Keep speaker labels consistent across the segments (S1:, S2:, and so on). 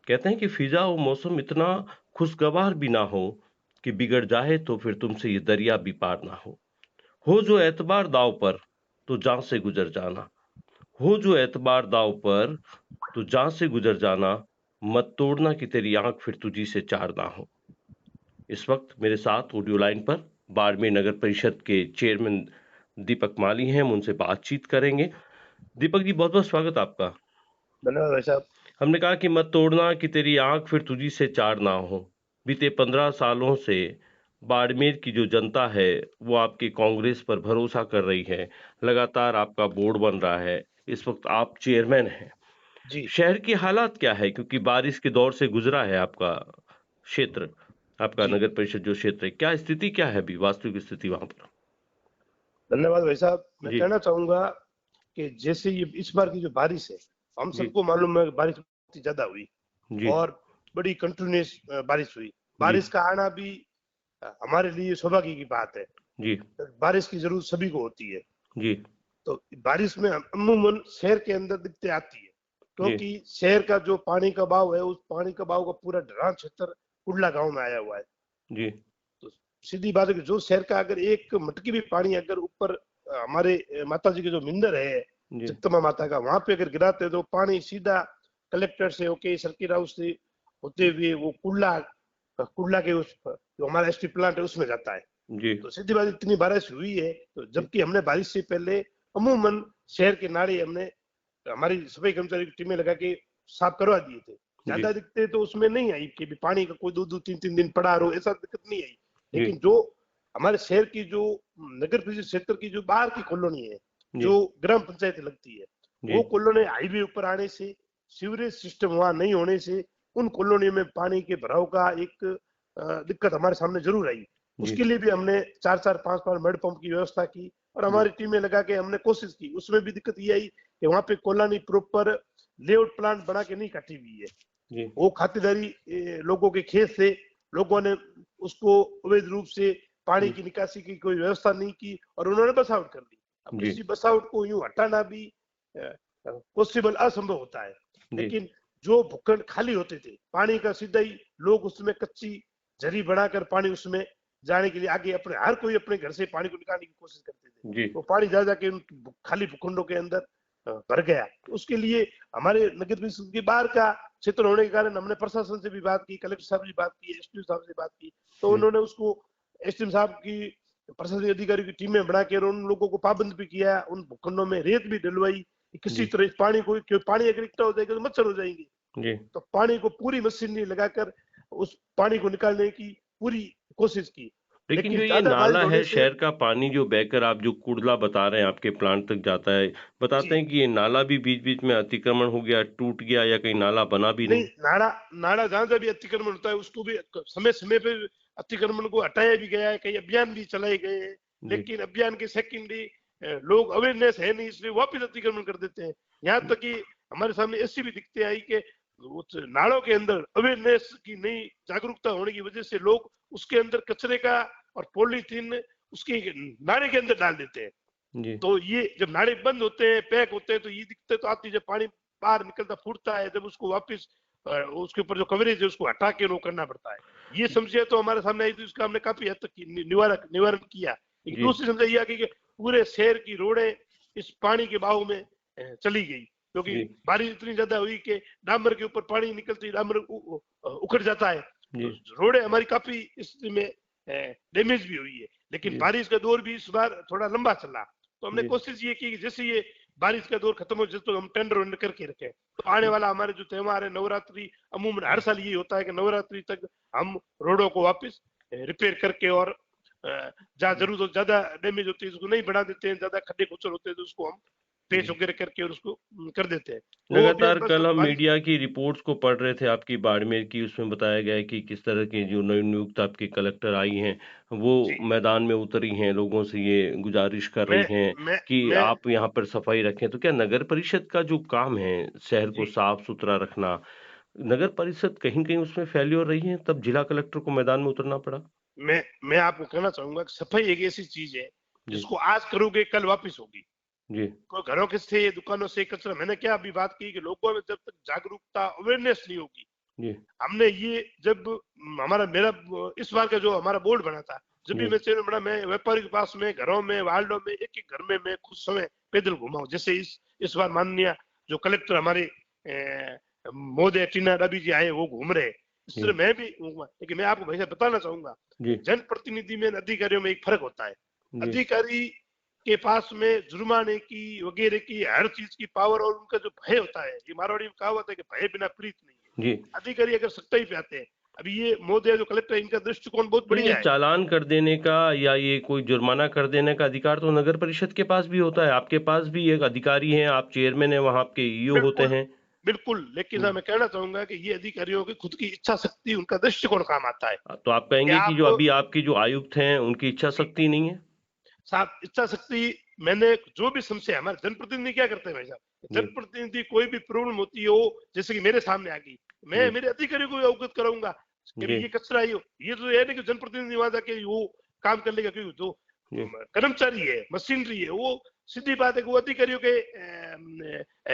S1: कहते हैं कि फिजा वो मौसम इतना खुशगवार भी ना हो कि बिगड़ जाए तो फिर तुमसे ये दरिया भी पार ना हो जो एतबार दाव पर तो जान से गुजर जाना, हो जो एतबार दाव पर तो जान से गुजर जाना, मत तोड़ना कि तेरी आंख फिर तुझी से चार ना हो। इस वक्त मेरे साथ ऑडियो लाइन पर बाड़मेर नगर परिषद के चेयरमैन दीपक माली हैं, हम उनसे बातचीत करेंगे। दीपक जी, बहुत बहुत स्वागत आपका।
S2: धन्यवाद भाई साहब।
S1: हमने कहा कि मत तोड़ना कि तेरी आंख फिर तुझी से चार ना हो। बीते 15 सालों से बाड़मेर की जो जनता है वो आपकी कांग्रेस पर भरोसा कर रही है। लगातार आपका बोर्ड बन रहा है। इस वक्त आप चेयरमैन हैं।
S2: जी,
S1: शहर की हालात क्या है, क्योंकि बारिश के दौर से गुजरा है आपका क्षेत्र, आपका
S2: जी।
S1: नगर परिषद जो क्षेत्र है, क्या स्थिति क्या है अभी, वास्तविक स्थिति वहां पर?
S2: धन्यवाद भाई साहब। मैं
S1: जी।
S2: कहना चाहूँगा कि जैसे ये इस बार की जो बारिश है, हम
S1: जी।
S2: सबको मालूम है कि बारिश बहुत ही ज़्यादा हुई
S1: जी।
S2: और बड़ी कंटीन्यूअस बारिश हुई।
S1: जी।
S2: बारिश का आना भी हमारे लिए सौभाग्य की बात है।
S1: जी।
S2: बारिश की ज़रूरत सभी को होती है।
S1: जी।
S2: तो बारिश में अमूमन शहर के अंदर दिक्कतें आती है,
S1: जी।
S2: क्योंकि शहर का जो पानी का बहाव है, उस पानी का बहाव का पूरा ढलान क्षेत्र कुंडला गाँव में आया हुआ है।
S1: जी।
S2: तो सीधी बात है कि जो शहर का अगर एक मटकी भी पानी अगर ऊपर हमारे माता जी के जो मंदिर है
S1: जी।
S2: जगदम्बा माता का, वहां पे अगर गिराते तो पानी सीधा कलेक्टर से होके सर्किट हाउस से होते हुए वो कुल्ला कुल्ला के उस जो हमारा एसटी प्लांट है उसमें जाता है।
S1: जी।
S2: तो सीधी बात इतनी बारिश हुई है, तो
S1: जी।
S2: जबकि हमने बारिश से पहले अमूमन शहर के नाले हमने हमारी सफाई कर्मचारी की टीमें लगा के साफ करवा दिए थे।
S1: जी।
S2: ज्यादा दिक्कतें तो उसमें नहीं आई कि भी पानी का कोई दो दो तीन तीन दिन पड़ा रहो, ऐसा दिक्कत नहीं आई।
S1: जी।
S2: लेकिन जो हमारे शहर की जो नगर परिषद क्षेत्र की जो बाहर की कॉलोनी है,
S1: जी।
S2: जो ग्राम पंचायत लगती है,
S1: जी।
S2: वो कॉलोनी हाईवे ऊपर आने से, सीवरेज सिस्टम वहां नहीं होने से उन कॉलोनी में पानी के भराव का एक दिक्कत हमारे सामने जरूर आई।
S1: जी।
S2: उसके लिए भी हमने चार चार पांच पांच मड पंप की व्यवस्था की और
S1: जी।
S2: हमारी टीमें लगा के हमने कोशिश की। उसमें भी दिक्कत ये आई कि वहां पे कॉलोनी प्रॉपर लेआउट प्लान बना के नहीं काटी हुई है।
S1: जी।
S2: वो खातिरदारी लोगों के खेत से लोगों ने उसको अवैध रूप से पानी
S1: जी।
S2: की निकासी की कोई व्यवस्था नहीं की और उन्होंने बस आउट कर दी। अब
S1: जी।
S2: किसी बस आउट को यूं हटाना भी पॉसिबल असंभव होता है।
S1: जी।
S2: लेकिन जो भूखंड खाली होते थे, पानी का सीधा ही लोग उसमें कच्ची झरी बनाकर पानी उसमें जाने के लिए आगे अपने हर कोई अपने घर से पानी को निकालने की कोशिश करते थे।
S1: जी।
S2: वो पानी जा जाके उन खाली भूखंडों के अंदर भर गया। उसके लिए हमारे नगर परिषद के बाहर का क्षेत्र होने के कारण हमने प्रशासन से भी बात की, कलेक्टर साहब से बात की, एसपी साहब से बात की, तो
S1: जी।
S2: उन्होंने उसको एसडीएम साहब की प्रशासनिक अधिकारी की टीमें बना के उन लोगों को पाबंद भी किया, उन भूखंडों में रेत भी डलवाई। किसी
S1: जी।
S2: तरह इस पानी को, क्यों पानी अगर इकट्ठा हो जाएगा तो मच्छर हो जाएंगे।
S1: जी।
S2: तो पानी को पूरी मशीनरी लगाकर उस पानी को निकालने की पूरी कोशिश की,
S1: लेकिन
S2: लेकिन
S1: जो ये
S2: ज्यादा बारिश
S1: नाला है,
S2: होने से
S1: शहर का पानी जो बहकर आप जो कूड़ला बता रहे हैं आपके प्लांट तक जाता है,
S2: जी
S1: बताते हैं कि ये नाला भी बीच-बीच में अतिक्रमण हो गया, टूट गया या कहीं नाला बना भी
S2: नहीं,
S1: नहीं?
S2: नाला नाला जहां जहां भी अतिक्रमण होता है उसको भी समय समय पे अतिक्रमण को हटाया भी गया है, कई अभियान भी चलाए गए हैं।
S1: जी।
S2: लेकिन अभियान के सेकेंडरी लोग अवेयरनेस है नहीं, इसलिए वापस अतिक्रमण कर देते हैं। यहाँ तक कि हमारे सामने ऐसी भी दिक्कतें आई कि उस नालों के अंदर अवेयरनेस की नई जागरूकता होने की वजह से लोग उसके अंदर कचरे का और पॉलीथीन उसके नाले के अंदर डाल देते हैं।
S1: जी।
S2: तो ये जब नाले बंद होते हैं, पैक होते हैं, तो ये दिक्कतें तो आती है। जब पानी बाहर निकलता फूटता है, जब उसको वापस उसके ऊपर जो कवरेज है उसको हटा के वो करना पड़ता है। ये समस्या तो हमारे सामने आई, तो इसका हमने काफी हद तक निवारण किया। एक
S1: जी।
S2: दूसरी समस्या ये आ गई कि पूरे शहर की रोडें इस पानी के बहाव में चली गई, क्योंकि
S1: जी।
S2: बारिश इतनी ज्यादा हुई कि डामर के ऊपर पानी निकलते ही डामर उखड़ जाता है। तो
S1: जी।
S2: रोडें हमारी काफी स्थिति में डैमेज भी हुई है। लेकिन
S1: जी।
S2: बारिश का दौर भी इस बार थोड़ा लंबा चला, तो हमने
S1: जी।
S2: कोशिश ये की कि जैसे ये बारिश का दौर खत्म हो जाए तो हम टेंडर वेंडर करके रखें। तो आने वाला हमारे जो त्योहार है नवरात्रि, अमूमन हर साल ये होता है कि नवरात्रि तक हम रोडों को वापस रिपेयर करके और जहाँ जरूरत हो, ज्यादा डैमेज होती है उसको नहीं बढ़ा देते हैं, ज्यादा खड्डे खुचर होते हैं तो उसको हम पेच
S1: जी।
S2: वगैरह करके और उसको कर देते हैं। वो अभियान
S1: लगातार
S2: बस
S1: कल हम
S2: बारिश।
S1: मीडिया की रिपोर्ट्स को पढ़ रहे थे आपकी बाड़मेर की, उसमें बताया गया है कि किस तरह की जो नवनियुक्त आपकी कलेक्टर आई हैं, वो
S2: जी,
S1: मैदान में उतरी हैं, लोगों से ये गुज़ारिश कर
S2: मैं
S1: रही हैं
S2: मैं
S1: कि
S2: मैं
S1: आप यहाँ पर सफाई रखें। तो क्या नगर परिषद का जो काम है, शहर को
S2: जी,
S1: साफ-सुथरा रखना, नगर परिषद कहीं-कहीं उसमें फेल्योर रही है, तब जिला कलेक्टर को मैदान में उतरना पड़ा?
S2: मैं आपको कहना चाहूंगा कि सफाई एक ऐसी चीज है
S1: जी।
S2: जिसको आज करोगे कल वापिस होगी।
S1: जी।
S2: कोई घरों के से दुकानों से कचरा, मैंने क्या अभी बात की कि लोगों में जब तक जागरूकता अवेयरनेस नहीं होगी,
S1: जी,
S2: हमने ये जब हमारा मेरा इस बार का जो हमारा बोर्ड बना था, जब भी
S1: जी,
S2: मैं चेयरमैन बना, मैं व्यापारियों के पास में, घरों में, वार्डों में, एक-एक घर में मैं कुछ समय पैदल घूमा हूँ। जैसे इस बार माननीय जो कलेक्टर हमारे महोदय टीना डाबी जी आए, वो घूम रहे हैं। इस
S1: जी,
S2: तरह मैं भी घूमा। लेकिन मैं आपको भैया बताना चाहूँगा,
S1: जी,
S2: जनप्रतिनिधि में अधिकारियों में एक फ़र्क होता है।
S1: जी,
S2: अधिकारी के पास में जुर्माने की वगैरह की हर चीज़ की पावर और उनका जो भय होता है, ये मारवाड़ी में कहावत है कि भय बिना प्रीत नहीं है।
S1: जी।
S2: अधिकारी अगर सख्ताई पे आते हैं, अभी ये महोदय जो कलेक्टर है, इनका दृष्टिकोण बहुत
S1: तो ये
S2: बढ़िया है।
S1: चालान कर देने का या ये कोई जुर्माना कर देने का अधिकार तो नगर परिषद के पास भी होता है। आपके पास भी एक अधिकारी हैं, आप चेयरमैन हैं, वहाँ आपके ईओ होते
S2: बिल्कुल,
S1: हैं।
S2: बिल्कुल, लेकिन
S1: हुँ।
S2: मैं कहना चाहूँगा कि ये अधिकारियों की खुद की इच्छा शक्ति, उनका दृष्टिकोण काम आता है
S1: तो आप
S2: कि
S1: कहेंगे कि
S2: आप
S1: जो अभी आपके जो आयुक्त हैं, उनकी इच्छा
S2: जी,
S1: शक्ति नहीं है?
S2: साथ इच्छा शक्ति मैंने जो भी समस्या हमारे जनप्रतिनिधि क्या करते हैं भाई साहब,
S1: जी,
S2: जनप्रतिनिधि कोई भी प्रॉब्लम होती हो, जैसे कि मेरे सामने आ गई, मैं
S1: जी,
S2: मेरे अधिकारियों को अवगत कराऊँगा कि
S1: जी,
S2: ये कचरा है, ये तो ये नहीं कि जनप्रतिनिधि वहाँ जाके वो काम कर लेगा, क्योंकि जो
S1: जी।
S2: कर्मचारी है, मशीनरी है, वो सीधी बात है कि वो अधिकारियों के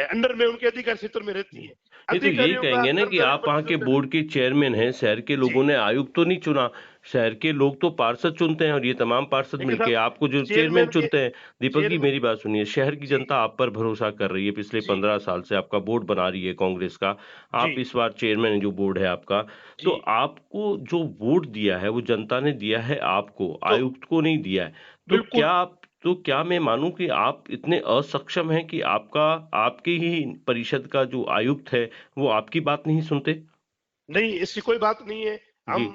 S2: अंडर में, उनके अधिकार क्षेत्र में रहती है।
S1: नहीं तो यही
S2: अधिकारियों का
S1: कहेंगे ना कि
S2: कर्मचारी
S1: आप वहाँ के
S2: प्रतिनिधि होता है ना।
S1: बोर्ड के चेयरमैन हैं, शहर के
S2: जी,
S1: लोगों ने आयुक्त तो नहीं चुना, शहर के लोग तो पार्षद चुनते हैं और ये तमाम पार्षद
S2: लेकिन
S1: मिलके
S2: साहब
S1: आपको जो चेयरमैन
S2: चेयरमैन के
S1: चुनते हैं। दीपक जी
S2: चेयरमैन
S1: मेरी बात सुनिए, शहर की
S2: जी,
S1: जनता आप पर भरोसा कर रही है, पिछले
S2: जी,
S1: 15 साल से आपका बोर्ड बना रही है कांग्रेस का,
S2: जी,
S1: आप इस बार चेयरमैन हैं जो बोर्ड है आपका, तो
S2: जी,
S1: आपको जो वोट दिया है वो जनता ने दिया है आपको,
S2: तो
S1: आयुक्त को नहीं दिया है।
S2: बिल्कुल
S1: तो क्या मैं मानूँ कि आप इतने असक्षम हैं कि आपकी ही परिषद का जो आयुक्त है वो आपकी बात नहीं सुनते?
S2: नहीं, ऐसी कोई बात नहीं है।
S1: जी,
S2: हम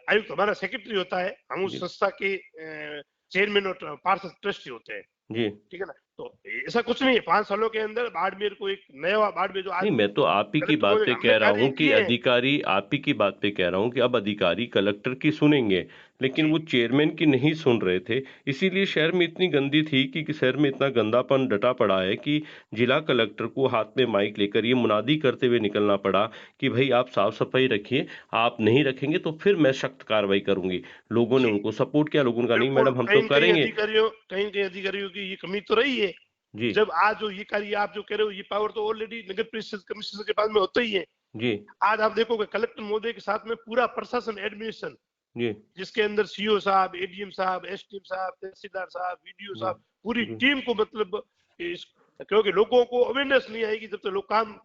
S2: आयुक्त हमारा सेक्रेटरी होता है, हम उस
S1: जी,
S2: संस्था के चेयरमैन और पार्षद ट्रस्टी होते हैं।
S1: जी।
S2: ठीक है ना? तो ऐसा कुछ नहीं है, 5 सालों के अंदर बाड़मेर को एक नया बाड़मेर जो आज
S1: नहीं, मैं तो आप ही की
S2: कलेक्टर
S1: बात
S2: महोदय
S1: पे
S2: हमने
S1: कह रहा
S2: कार्य
S1: हूँ कि
S2: किए हैं।
S1: अधिकारी आप ही की बात पे कह रहा हूँ कि अब अधिकारी कलेक्टर की सुनेंगे, लेकिन
S2: जी,
S1: वो चेयरमैन की नहीं सुन रहे थे। इसीलिए शहर में इतनी गंदी थी कि शहर में इतना गंदापन डटा पड़ा है कि जिला कलेक्टर को हाथ में माइक लेकर ये मुनादी करते हुए निकलना पड़ा कि भई आप साफ-सफाई रखिए, आप नहीं रखेंगे तो फिर मैं सख्त कार्रवाई करूँगी। लोगों ने
S2: जी,
S1: उनको सपोर्ट किया, लोगों ने कहा नहीं
S2: बिल्कुल,
S1: मैडम हम तो करेंगे।
S2: कहीं-कहीं अधिकारियों की ये कमी तो रही है।
S1: जी,
S2: जब आज जो ये कार्य आप जो कह रहे हो, ये पावर तो ऑलरेडी नगर परिषद कमिश्नर के पास में होता ही है।
S1: जी,
S2: आज आप देखोगे कलेक्टर महोदय के साथ में पूरा प्रशासन एडमिनिस्ट्रेशन,
S1: जी,
S2: जिसके अंदर सीओ साहब, एडीएम साहब, एसडीएम साहब, तहसीलदार साहब, वीडीओ
S1: जी,
S2: साहब, पूरी
S1: जी।
S2: टीम को मतलब इस क्योंकि लोगों को अवेयरनेस नहीं आएगी जब तक लोग काम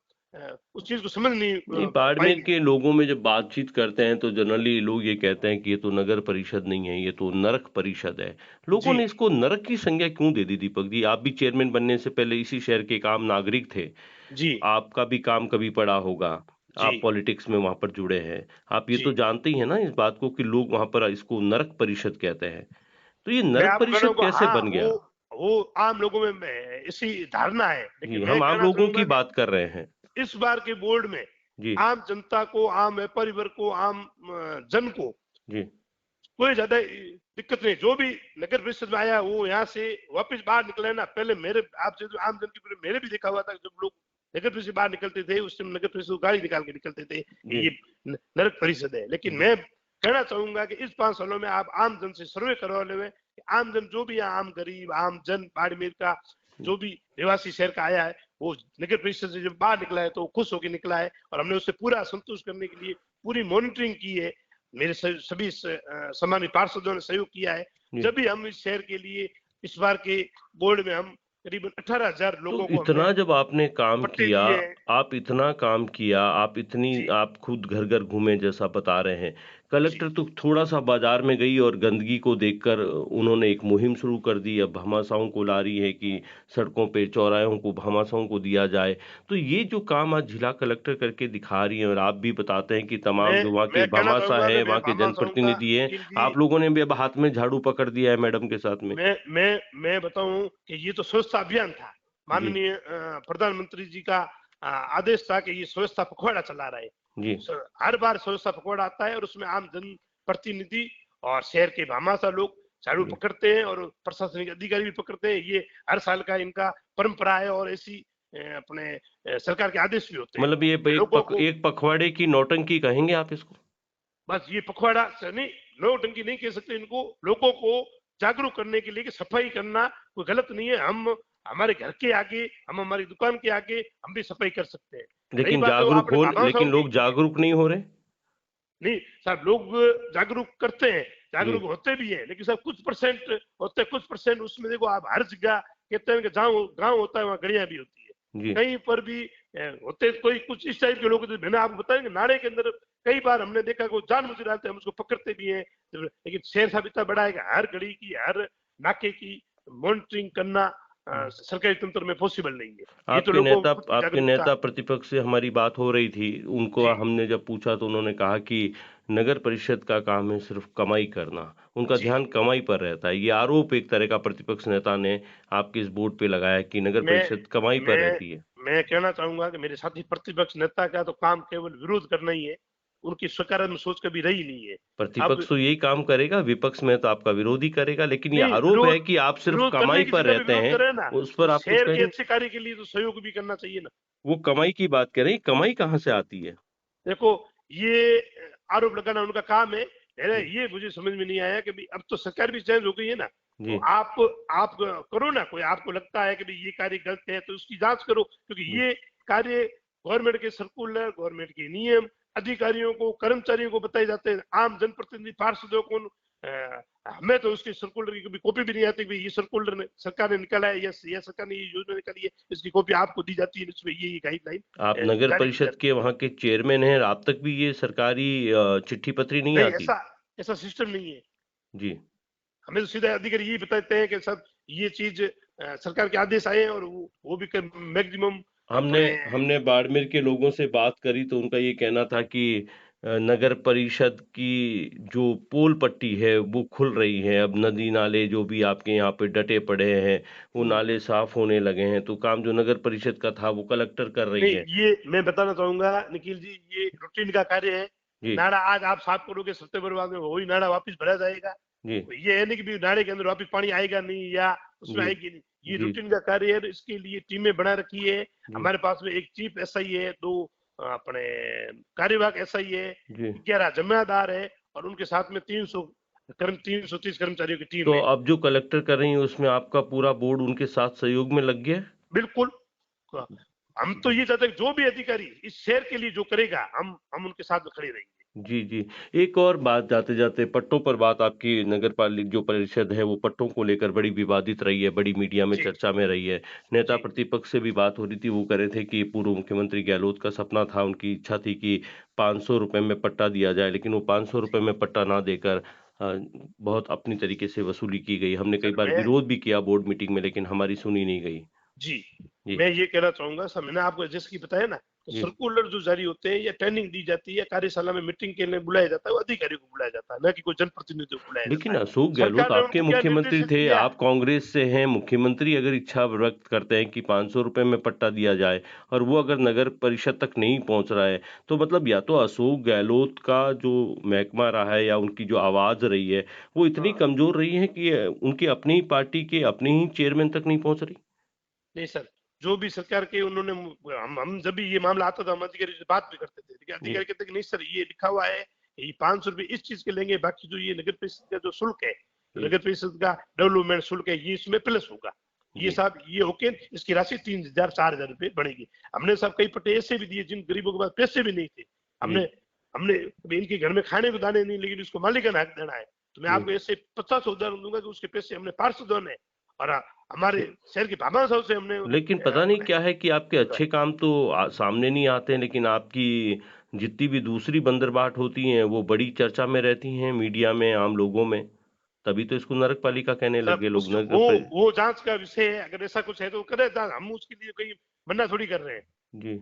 S2: उस चीज को समझ नहीं
S1: नहीं, बाड़मेर
S2: पाएंगे।
S1: के लोगों में जब बातचीत करते हैं तो जनरली लोग ये कहते हैं कि ये तो नगर परिषद नहीं है, ये तो नरक परिषद है। लोगों
S2: जी,
S1: ने इसको नरक की संज्ञा क्यों दे दी दीपक जी? आप भी चेयरमैन बनने से पहले इसी शहर के एक आम नागरिक थे।
S2: जी,
S1: आपका भी काम कभी पड़ा होगा।
S2: जी,
S1: आप पॉलिटिक्स में वहाँ पर जुड़े हैं। आप ये
S2: जी।
S1: तो जानते ही हैं ना इस बात को कि लोग वहाँ पर इसको नरक परिषद कहते हैं। तो ये
S2: मैं
S1: नरक
S2: आपको कह रहा हूँ
S1: परिषद
S2: कि
S1: कैसे
S2: हाँ,
S1: बन गया?
S2: वो आम लोगों में ऐसी धारणा है,
S1: जी,
S2: लेकिन मैं
S1: हम आम
S2: कहना
S1: लोगों की
S2: चाहूंगा कि
S1: बात कर रहे हैं।
S2: इस बार के बोर्ड में
S1: जी,
S2: आम जनता को, आम व्यापारी वर्ग को, आम जन को
S1: जी,
S2: कोई ज्यादा दिक्कत नहीं। जो भी नगर परिषद में आया वो यहाँ से वापस बाहर निकला है ना, पहले मेरे आपसे जो आम जन की मेरे भी देखा हुआ था, जब लोग नगर परिषद से बाहर निकलते थे उस टाइम नगर परिषद को गाड़ी निकाल के निकलते थे कि
S1: जी,
S2: ये नरक परिषद है। लेकिन
S1: जी,
S2: मैं कहना चाहूंगा कि इस 5 सालों में आप आम जन से सर्वे करवा ले, आम जन जो भी है, आम गरीब, आम जन बाड़मेर का जो भी निवासी शहर का आया है, वो नगर परिषद से जब बाहर निकला है तो वो खुश होकर निकला है, और हमने उससे पूरा संतुष्ट करने के लिए पूरी मॉनिटरिंग की है। मेरे सभी सम्मानित पार्षदों ने सहयोग किया है।
S1: जी।
S2: जब भी हम इस शहर के लिए इस बार के बोर्ड में हम करीबन 18,000
S1: तो
S2: लोगों को हमने
S1: इतना जब आपने काम
S2: पट्टे
S1: किया,
S2: दिए हैं।
S1: आप इतना काम किया,
S2: जी,
S1: आप खुद घर-घर घूमे जैसा बता रहे हैं।
S2: जी,
S1: कलेक्टर तो थोड़ा-सा बाज़ार में गई और गंदगी को देखकर उन्होंने एक मुहिम शुरू कर दी। अब भामाशाहों को ला रही है कि सड़कों पे, चौराहों को भामाशाहों को दिया जाए। तो ये जो काम आज जिला कलेक्टर करके दिखा रही हैं और आप भी बताते हैं कि तमाम
S2: मैं
S1: जो वहाँ के
S2: मैं कहना
S1: भामाशाह
S2: चाहूंगा कि
S1: हैं,
S2: मैं
S1: वहाँ के
S2: भामाशाहों का
S1: जनप्रतिनिधि हैं,
S2: इनकी
S1: आप लोगों ने भी अब हाथ में झाड़ू पकड़ दिया है मैडम के साथ में।
S2: मैं बताऊं कि ये तो स्वच्छता अभियान था।
S1: जी,
S2: माननीय प्रधानमंत्री जी का आदेश था कि ये स्वच्छता पखवाड़ा चला रहे।
S1: जी,
S2: हर बार स्वच्छता पखवाड़ा आता है और उसमें आम जन प्रतिनिधि और शहर के भामाशाह लोग झाड़ू
S1: जी।
S2: पकड़ते हैं और प्रशासनिक अधिकारी भी पकड़ते हैं। ये हर साल का इनका परंपरा है और ऐसी अपने सरकार के आदेश भी होते हैं
S1: मतलब ये
S2: कि लोगों को
S1: एक पखवाड़े की नौटंकी कहेंगे आप इसको?
S2: बस ये पखवाड़ा से नहीं, नौटंकी नहीं कह सकते इनको, लोगों को जागरूक करने के लिए कि सफाई करना कोई गलत नहीं है। हम हमारे घर के आगे, हम हमारी दुकान के आगे हम भी सफाई कर सकते हैं। रही बात है वो आपने भामाशाह
S1: लेकिन
S2: की,
S1: लोग जागरूक नहीं हो रहे।
S2: नहीं साहब लोग जागरूक करते हैं,
S1: जी
S2: जागरूक होते भी हैं, लेकिन साहब कुछ परसेंट होते हैं, कुछ परसेंट उसमें देखो आप हर जगह कहते हैं कि जहाँ गांव होता है वहाँ गड़ियां भी होती है,
S1: जी
S2: कहीं पर भी होते कोई कुछ इस टाइप के लोग, तो मैंने आपको बताया कि नाले के अंदर कई बार हमने देखा कि वो जानबूझ डालते हैं, हम उसको पकड़ते भी हैं, लेकिन शहर साहब इतना बड़ा है कि हर घड़ी की हर नाके की मॉनिटरिंग करना सरकारी तंत्र में पॉसिबल नहीं है। ये तो लोगों को खुद की
S1: आपके
S2: जागरूकता।
S1: नेता प्रतिपक्ष से हमारी बात हो रही थी। उनको
S2: जी
S1: हमने जब पूछा तो उन्होंने कहा कि नगर परिषद का काम है सिर्फ कमाई करना। उनका
S2: जी
S1: ध्यान कमाई पर रहता है। ये आरोप एक तरह का प्रतिपक्ष नेता ने आपके इस बोर्ड पे लगाया कि नगर
S2: मैं
S1: परिषद कमाई पर
S2: मैं
S1: रहती है।
S2: मैं कहना चाहूंगा कि मेरे साथी प्रतिपक्ष नेता का तो काम केवल विरोध करना ही है, उनकी सकारात्मक सोच कभी रही नहीं है। अब
S1: प्रतिपक्ष तो यही काम करेगा, विपक्ष में तो आपका विरोध ही करेगा, लेकिन ये
S2: नहीं,
S1: आरोप है
S2: विरोध
S1: कि आप सिर्फ
S2: विरोध करने
S1: कमाई
S2: की
S1: पर
S2: जगह भी
S1: रहते
S2: विरोध
S1: हैं।
S2: करे ना,
S1: उस
S2: तो
S1: पर आप कुछ
S2: शहर
S1: कह
S2: के
S1: रहे हैं?
S2: अच्छे कार्य के लिए तो सहयोग भी करना चाहिए ना।
S1: वो कमाई की बात कर रहे हैं, कमाई कहाँ से आती है?
S2: देखो ये आरोप लगाना उनका काम है,
S1: जी
S2: ये मुझे समझ में नहीं आया कि भाई अब तो सरकार भी चेंज हो गई है ना, तो
S1: जी
S2: आप करो ना, कोई आपको लगता है कि भाई ये कार्य गलत है तो उसकी जांच करो, क्योंकि
S1: जी
S2: ये कार्य गवर्नमेंट के सर्कुलर, गवर्नमेंट के नियम अधिकारियों को, कर्मचारियों को बताए जाते हैं, आम जनप्रतिनिधि पार्षदों को हमें तो उसकी सर्कुलर की कभी कॉपी भी नहीं आती कि ये सर्कुलर ने सरकार ने निकाला है या सरकार ने ये योजना निकाली है, इसकी कॉपी आपको दी जाती है, इसमें ये
S1: आप
S2: गाइडलाइन
S1: नगर
S2: जारी की
S1: परिषद
S2: जाती
S1: के वहाँ के चेयरमैन हैं, आप तक भी ये सरकारी चिट्ठी पत्री नहीं
S2: है। नहीं,
S1: आती?
S2: ऐसा ऐसा सिस्टम नहीं है।
S1: जी
S2: हमें तो सीधे अधिकारी यही बताते हैं कि सब ये चीज सरकार के आदेश आए हैं और वो भी मैक्सिमम
S1: हमने
S2: अपने।
S1: हमने बाड़मेर के लोगों से बात करी तो उनका ये कहना था कि नगर परिषद की जो पोल पट्टी है वो खुल रही है। अब नदी नाले जो भी आपके यहाँ पे डटे पड़े हैं वो
S2: हम्म,
S1: नाले साफ होने लगे हैं, तो काम जो नगर परिषद का था वो कलेक्टर कर रही
S2: नहीं
S1: है।
S2: ये मैं बताना चाहूंगा निखिल जी, ये रूटीन का कार्य है।
S1: जी
S2: नाड़ा आज आप साफ करोगे, सितंबर बाद में वही नाड़ा वापस भरा जाएगा।
S1: जी
S2: तो ये है नहीं कि भी नाड़े के अंदर वापस पानी आएगा नहीं या उसमें
S1: जी
S2: आएगी नहीं, ये
S1: जी
S2: रूटीन का कार्य है, इसके लिए टीमें बना रखी है।
S1: जी
S2: हमारे पास में एक चीफ एसआई है, दो अपने कार्यवाहक एसआई है,
S1: जी
S2: 11 जिम्मेदार है, और उनके साथ में 330 कर्मचारियों की टीम
S1: तो
S2: है।
S1: अब जो कलेक्टर कर रही है उसमें आपका पूरा बोर्ड उनके साथ सहयोग में लग गया है?
S2: बिल्कुल। हम तो ये चाहते हैं कि जो भी अधिकारी इस शहर के लिए जो करेगा, हम उनके साथ में खड़े रहेंगे।
S1: जी, जी। एक और बात जाते-जाते पट्टों पर बात आपकी नगर पालिक जो परिषद है वो पट्टों को लेकर बड़ी विवादित रही है, बड़ी मीडिया में
S2: जी
S1: चर्चा में रही है। नेता
S2: जी
S1: प्रतिपक्ष से भी बात हो रही थी, वो कह रहे थे कि पूर्व मुख्यमंत्री गहलोत का सपना था, उनकी इच्छा थी कि ₹500 में पट्टा दिया जाए, लेकिन वो ₹500 में पट्टा ना देकर बहुत अपनी तरीके से वसूली की गई। हमने कई
S2: सर
S1: बार
S2: मैं
S1: विरोध भी किया बोर्ड मीटिंग में, लेकिन हमारी सुनी नहीं गई।
S2: जी
S1: जी,
S2: मैं ये कहना चाहूंगा सर, मैंने आपको जैसे कि बताया ना, तो
S1: जी।
S2: सर्कुलर जो जारी होते हैं या ट्रेनिंग दी जाती है, कार्यशाला में मीटिंग के लिए बुलाया जाता है, वो अधिकारी को बुलाया जाता है, ना कि कोई जनप्रतिनिधि को बुलाया जाता
S1: लेकिन
S2: है।
S1: अशोक गहलोत
S2: सरकार ने
S1: आपके
S2: उनको क्या
S1: मुख्यमंत्री
S2: निर्देशित
S1: थे,
S2: किया।
S1: आप कांग्रेस से हैं, मुख्यमंत्री अगर इच्छा व्यक्त करते हैं कि ₹500 में पट्टा दिया जाए और वो अगर नगर परिषद तक नहीं पहुंच रहा है, तो मतलब या तो अशोक गहलोत का जो महकमा रहा है या उनकी जो आवाज़ रही है, वो इतनी
S2: हाँ,
S1: कमज़ोर रही है कि उनकी अपनी ही पार्टी के अपने ही चेयरमैन तक नहीं पहुंच रही?
S2: नहीं सर, जो भी सरकार के उन्होंने हम जब भी ये मामला आता था, हम अधिकारी से बात भी करते थे, लेकिन
S1: जी,
S2: अधिकारी कहते कि नहीं सर, ये लिखा हुआ है, ये 500 रुपए इस चीज के लेंगे, बाकी जो ये नगर परिषद का जो शुल्क है, जो
S1: जी,
S2: नगर परिषद का डेवलपमेंट शुल्क है, ये इसमें प्लस होगा। ये
S1: जी,
S2: साहब ये ओके, इसकी राशि 3000 4000 रुपए बढ़ेगी। हमने साहब कई पट्टे ऐसे भी दिए जिन गरीबों के पास पैसे भी नहीं थे,
S1: जी,
S2: हमने हमने अभी इनके घर में खाने को दाने नहीं, लेकिन इसको मालिकाना हक देना है, तो मैं
S1: जी।
S2: आपको ऐसे 50 उदाहरण दूंगा कि उसके पैसे हमने पार्षदों ने और हमारे शहर के भामा साहब से हमने
S1: लेकिन पता नहीं
S2: अपने
S1: क्या है कि आपके अच्छे काम तो सामने नहीं आते हैं, लेकिन आपकी जितनी भी दूसरी बंदरबाट होती हैं वो बड़ी चर्चा में रहती हैं, मीडिया में, आम लोगों में। तभी तो इसको नरक पालिका कहने लग
S2: सब
S1: गए लोग।
S2: उस
S1: नगर पर
S2: वो जांच का विषय है, अगर ऐसा कुछ है तो करे जांच, हम उसके लिए कोई मना थोड़ी कर रहे हैं।
S1: जी।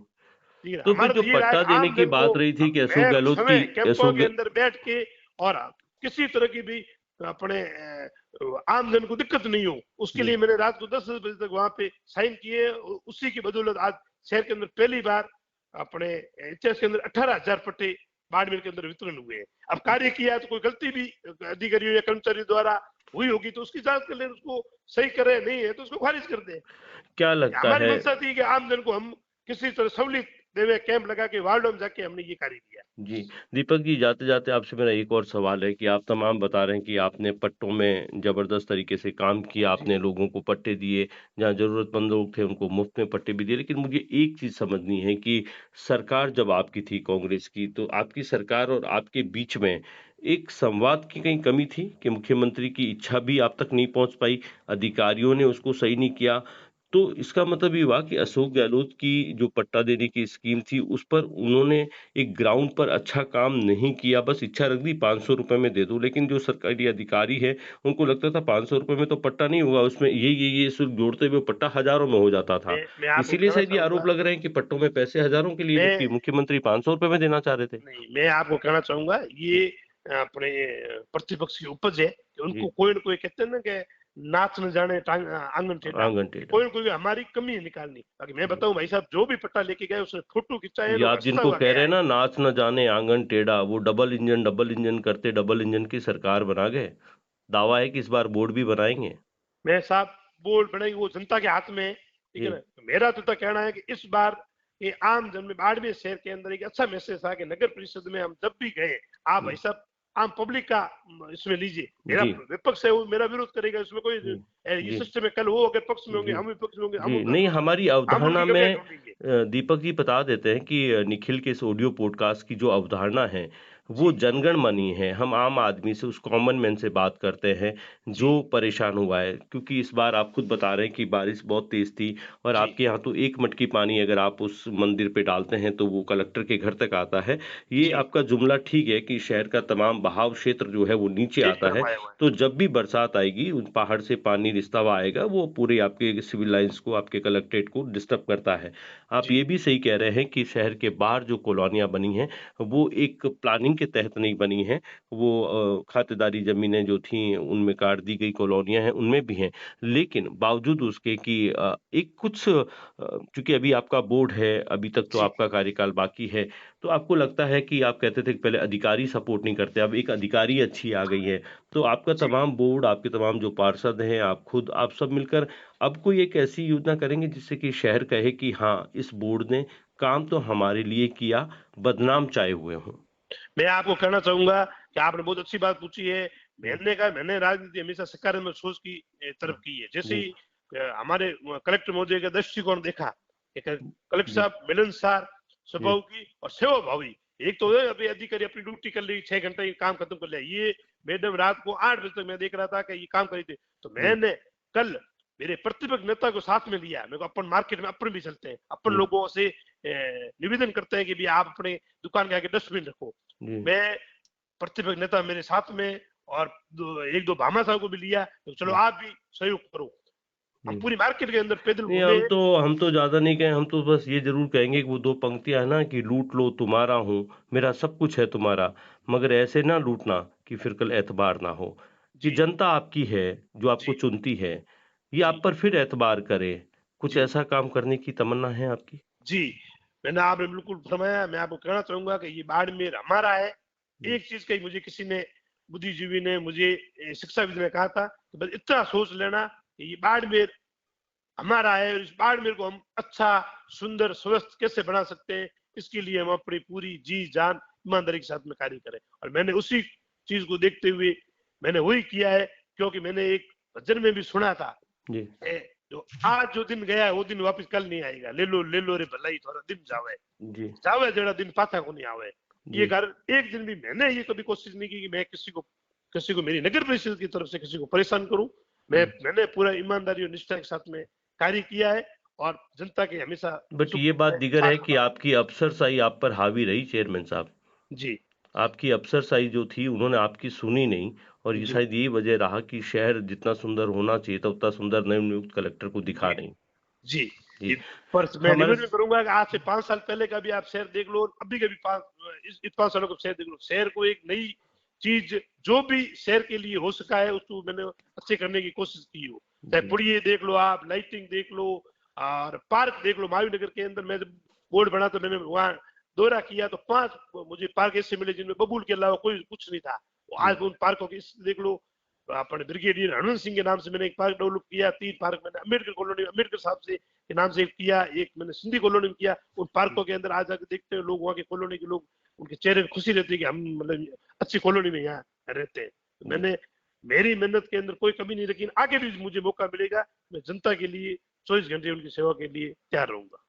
S2: ठीक है,
S1: तो फिर
S2: हमारा
S1: जो
S2: तो ये राय
S1: पट्टा देने
S2: आम
S1: की
S2: जन को।
S1: बात रही थी कि अशोक
S2: मैं उस
S1: गहलोत की
S2: समय कैंपों
S1: अशोक
S2: के अंदर बैठ के और किसी तरह की भी अपने आम जन को दिक्कत नहीं हो, उसके
S1: जी,
S2: लिए मैंने रात को 10 बजे तक वहां पे साइन किए, उसी की बदौलत आज शहर के अंदर पहली बार अपने इतिहास के अंदर 18,000 पट्टे बाड़मेर के अंदर वितरण हुए हैं। अब कार्य किया है तो कोई गलती भी अधिकारियों या कर्मचारियों द्वारा हुई होगी तो उसकी जांच कर ले, उसको सही करे, नहीं है तो उसको खारिज कर दे।
S1: क्या लगता
S2: हमारी
S1: है?
S2: मंशा थी कि आम जन को हम किसी तरह सहूलियत देवे कैंप लगा के वार्डों में जाके हमने ये कार्य किया।
S1: जी, दीपक जी, जाते-जाते आपसे मेरा एक और सवाल है कि आप तमाम बता रहे हैं कि आपने पट्टों में ज़बरदस्त तरीके से काम किया,
S2: जी,
S1: आपने लोगों को पट्टे दिए, जहाँ ज़रूरतमंद लोग थे उनको मुफ़्त में पट्टे भी दिए। लेकिन मुझे एक चीज़ समझनी है कि सरकार जब आपकी थी कांग्रेस की, तो आपकी सरकार और आपके बीच में एक संवाद की कहीं कमी थी कि मुख्यमंत्री की इच्छा भी आप तक नहीं पहुँच पाई, अधिकारियों ने उसको सही नहीं किया। तो इसका मतलब ये हुआ कि अशोक गहलोत की जो पट्टा देने की स्कीम थी, उस पर उन्होंने एक ग्राउंड पर अच्छा काम नहीं किया, बस इच्छा रख दी ₹500 में दे दो, लेकिन जो सरकारी अधिकारी है, उनको लगता था ₹500 में तो पट्टा नहीं होगा, उसमें ये शुल्क जोड़ते हुए पट्टा हज़ारों में हो जाता था।
S2: मैं आपको
S1: इसीलिए
S2: कहना
S1: शायद ये
S2: चाहूँगा,
S1: आरोप लग रहे हैं कि पट्टों में पैसे हज़ारों के लिए,
S2: मैं
S1: जबकि मुख्यमंत्री ₹500 में देना चाह रहे थे।
S2: नहीं, मैं आपको कहना चाहूँगा ये अपने प्रतिपक्ष की उपज है कि उनको
S1: जी,
S2: कोई न कोई कहते हैं ना कि नाच न जाने आंगन टेढ़ा,
S1: आंगन
S2: कि
S1: टेढ़ा।
S2: कोई न कोई हमारी कमी है निकालनी। बाकी मैं
S1: जी।
S2: बताऊँ भाई साहब जो भी पट्टा लेके गए उसने फोटो खिंचाए
S1: ये
S2: तो
S1: आप
S2: हँसता
S1: जिनको
S2: हुआ
S1: कह
S2: गया
S1: रहे हैं
S2: है।
S1: ना, नाच न जाने आंगन टेढ़ा, वो डबल इंजन करते डबल इंजन की सरकार बना गए। दावा है कि इस बार बोर्ड भी बनाएँगे।
S2: मैं साहब बोर्ड बनाएंगे वो जनता के हाथ में है, ठीक है
S1: जी,
S2: ना। तो मेरा तो कहना है कि इस बार ये आम जन में बाड़मेर शहर के अंदर एक अच्छा मैसेज था कि नगर परिषद में हम जब भी गए, आप भाई
S1: जी,
S2: साहब आम पब्लिक का इसमें लीजिए। मेरा
S1: जी,
S2: विपक्ष है वो मेरा विरोध करेगा, इसमें कोई
S1: जी,
S2: ये
S1: जी।
S2: सिस्टम है, कल वो अगर पक्ष में होंगे,
S1: जी,
S2: हम विपक्ष में होंगे, हम
S1: जी।
S2: उनका
S1: नहीं,
S2: विरोध करेंगे,
S1: हमारी
S2: हम
S1: अवधारणा
S2: उनकी कमियां
S1: में
S2: ढूंढेंगे।
S1: दीपक जी बता देते हैं कि निखिल के इस ऑडियो पॉडकास्ट की जो अवधारणा है, वो
S2: जी,
S1: जनगण मनी है। हम आम आदमी से, उस कॉमन मैन से बात करते हैं,
S2: जी,
S1: जो परेशान हुआ है। क्योंकि इस बार आप खुद बता रहे हैं कि बारिश बहुत तेज़ थी और
S2: जी,
S1: आपके यहाँ तो एक मटकी पानी अगर आप उस मंदिर पे डालते हैं, तो वो कलेक्टर के घर तक आता है। ये
S2: जी,
S1: आपका जुमला ठीक है कि शहर का तमाम बहाव क्षेत्र जो है, वो नीचे
S2: चेक
S1: आता है।
S2: करवाया हुआ है।
S1: तो जब भी बरसात आएगी, उन पहाड़ से पानी रिसता हुआ आएगा, वो पूरे आपके सिविल लाइन्स को, आपके कलेक्ट्रेट को डिस्टर्ब करता है। आप
S2: जी,
S1: ये भी सही कह रहे हैं कि शहर के बाहर जो कॉलोनियाँ बनी हैं, वो एक प्लानिंग के तहत नहीं बनी हैं। वो खातेदारी ज़मीनें जो थीं, उनमें काट दी गई कॉलोनियाँ हैं, उनमें भी हैं। लेकिन बावजूद उसके कि एक कुछ चूँकि अभी आपका बोर्ड है, अभी तक तो
S2: जी,
S1: आपका कार्यकाल बाकी है, तो आपको लगता है कि आप कहते थे कि पहले अधिकारी सपोर्ट नहीं करते, अब एक अधिकारी अच्छी आ गई है। तो आपका
S2: जी।
S1: तमाम बोर्ड, आपके तमाम जो पार्षद हैं, आप खुद, आप सब मिलकर अब कोई एक ऐसी योजना करेंगे जिससे कि शहर कहे कि हाँ, इस बोर्ड ने काम तो हमारे लिए किया, बदनाम चाहे हुए हों?
S2: मैं आपको कहना चाहूंगा कि आपने बहुत अच्छी बात पूछी है।
S1: जी,
S2: मैंने राजनीति हमेशा सकारात्मक सोच की
S1: जी,
S2: तरफ की है। जैसे
S1: जी,
S2: ही हमारे कलेक्टर महोदय का दृष्टिकोण देखा, एक कलेक्टर
S1: जी,
S2: साहब मिलनसार
S1: जी,
S2: स्वभाव की और सेवा भावी। एक तो है अभी अधिकारी अपनी ड्यूटी कर ली, 6 घंटे ये काम खत्म कर लिया। ये मैडम रात को 8 बजे तक मैं देख रहा था कि ये काम कर रही थी। तो
S1: जी,
S2: मैंने कल मेरे प्रतिपक्ष नेता को साथ में लिया। मेरे को अपन मार्केट में अपन भी चलते हैं, अपन
S1: जी,
S2: लोगों से निवेदन करते हैं कि भी आप अपने दुकान के आगे डस्टबिन रखो।
S1: जी,
S2: मैं प्रतिपक्ष नेता मेरे साथ में और एक दो भामा साहब को भी लिया, तो चलो
S1: जी,
S2: आप भी सहयोग करो। हम
S1: जी।
S2: पूरी मार्केट के अंदर पैदल
S1: नहीं,
S2: घूमे।
S1: हम तो ज़्यादा नहीं कहें, हम तो बस ये ज़रूर कहेंगे कि वो 2 पंक्तियाँ हैं ना कि लूट लो तुम्हारा हूँ, मेरा सब कुछ है तुम्हारा, मगर ऐसे ना लूटना कि फिर कल एतबार ना हो। कि
S2: जी,
S1: जनता आपकी है, जो आपको
S2: जी,
S1: चुनती है, ये
S2: जी,
S1: आप पर फिर एतबार करे। कुछ
S2: जी,
S1: ऐसा काम करने की तमन्ना है आपकी?
S2: जी। मैंने आपने बिल्कुल फरमाया। मैं आपको कहना चाहूंगा कि ये बाड़मेर हमारा है।
S1: जी,
S2: एक चीज कही मुझे किसी ने, बुद्धिजीवी ने मुझे, शिक्षाविद ने कहा था कि बस इतना सोच लेना कि ये बाड़मेर हमारा है और इस बाड़मेर को हम अच्छा, सुंदर, स्वस्थ कैसे बना सकते हैं, इसके लिए हम अपनी पूरी जी जान ईमानदारी के साथ में कार्य करें। और मैंने उसी चीज को देखते हुए मैंने वही किया है। क्योंकि मैंने एक भजन में भी सुना था,
S1: जी,
S2: जो आज जो दिन गया है वो दिन वापस कल नहीं आएगा। ले लो रे भलाई थोड़ा दिन जावे,
S1: जी,
S2: जावे जरा दिन पाथा को नहीं आवे। ये
S1: जी,
S2: कारण एक दिन भी मैंने ये कभी कोशिश नहीं की कि मैं किसी को मेरी नगर परिषद की तरफ से किसी को परेशान करूं।
S1: जी।
S2: मैंने पूरा ईमानदारी और निष्ठा के साथ में कार्य किया है और जनता के हमेशा
S1: बट
S2: सुख
S1: ये
S2: दुख
S1: बात
S2: में
S1: दीगर
S2: साथ
S1: है कि
S2: खड़ा हूं।
S1: आपकी अफ़सरशाही आप पर हावी रही चेयरमैन साहब।
S2: जी,
S1: आपकी अफ़सरशाही जो थी उन्होंने आपकी सुनी नहीं और ये
S2: जी,
S1: शायद यही वजह रहा कि शहर जितना सुंदर होना चाहिए था उतना सुंदर नवनियुक्त कलेक्टर को दिखा
S2: जी,
S1: नहीं।
S2: जी।
S1: जी,
S2: ये पर मैं
S1: हमारे
S2: निवेदन करूंगा कि आज से 5 साल पहले का भी आप शहर देख लो और अभी के भी इस 5 सालों का शहर देख लो। शहर को एक नई चीज जो भी शहर के लिए हो सका है उसको मैंने अच्छे करने की कोशिश की हो। चाहे
S1: जी,
S2: पुड़िये देख लो, आप लाइटिंग देख लो और पार्क देख लो। महावीर नगर के अंदर मैं जब बोर्ड बना तो मैंने वहाँ दौरा किया तो 5 मुझे पार्क ऐसे मिले जिनमें बबूल के अलावा कोई कुछ नहीं था।
S1: जी,
S2: आज उन पार्कों की देख लो, अपने ब्रिगेडियर हनुमंत सिंह के नाम से मैंने एक पार्क डेवलप किया, 3 पार्क मैंने अम्बेडकर कॉलोनी अम्बेडकर साहब से के नाम से एक किया, एक मैंने सिंधी कॉलोनी में किया। उन पार्कों के अंदर आज जाके देखते हैं लोग, वहाँ के कॉलोनी के लोग, उनके चेहरे में खुशी रहती है कि हम मतलब अच्छी कॉलोनी में यहाँ रहते हैं। तो मैंने मेरी मेहनत के अंदर कोई कमी नहीं रखी, आगे भी मुझे मौका मिलेगा, मैं जनता के लिए 24 घंटे उनकी सेवा के लिए तैयार रहूंगा।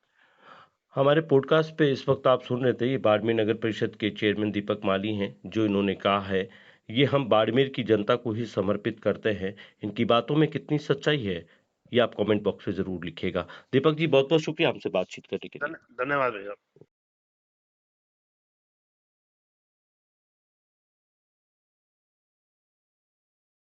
S1: हमारे पॉडकास्ट पे इस वक्त आप सुन रहे थे, ये बाड़मेर नगर परिषद के चेयरमैन दीपक माली हैं। जो इन्होंने कहा है, ये हम बाड़मेर की जनता को ही समर्पित करते हैं। इनकी बातों में कितनी सच्चाई है, ये आप कमेंट बॉक्स में जरूर लिखिएगा। दीपक जी, बहुत बहुत शुक्रिया हमसे बातचीत करने के लिए।
S2: धन्यवाद भैया।